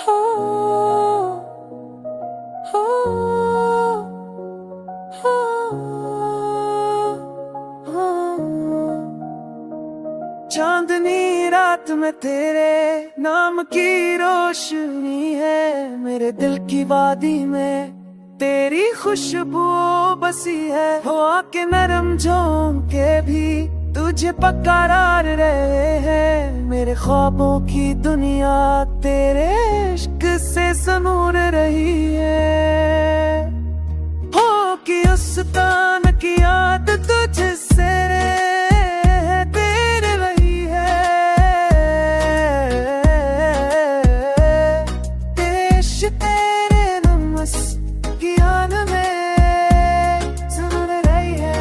हो हो हो हो। चांदनी रात में तेरे नाम की रोशनी है, मेरे दिल की वादी में तेरी खुशबू बसी है। हवा के नरम झोंके भी तुझे पकरार रहे हैं, मेरे ख्वाबों की दुनिया तेरे इश्क से सनूर रही है। हो कि उस तान की याद तुझसे तेरे रही है, देश तेरे नमस की याद में सुन रही है।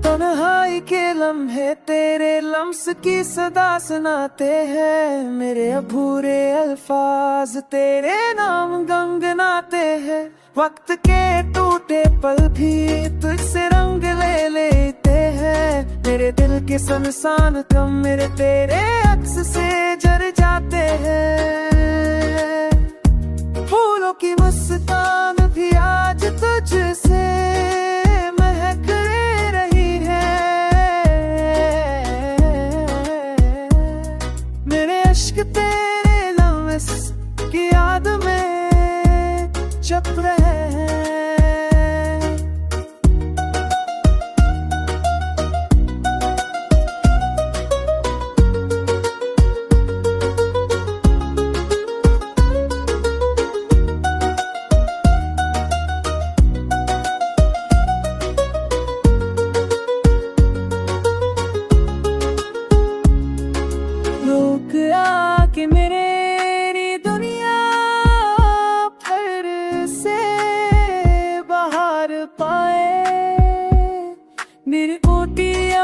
तन्हाई के लम्हे तेरे लम्स की सदा सुनाते हैं, मेरे अधूरे अल्फाज तेरे नाम गंगनाते हैं। वक्त के टूटे पल भी तुझसे रंग ले लेते हैं, मेरे दिल के सुनसान कम मेरे तेरे अक्स से जर जाते हैं। फूलों की मुस्कान भी आज तुझसे महक रही है, मेरे इश्क तेरे लम्स की याद में जप रहे हैं। लोग आके मेरी दुनिया फिर से बाहर पाए, मेरे ओटिया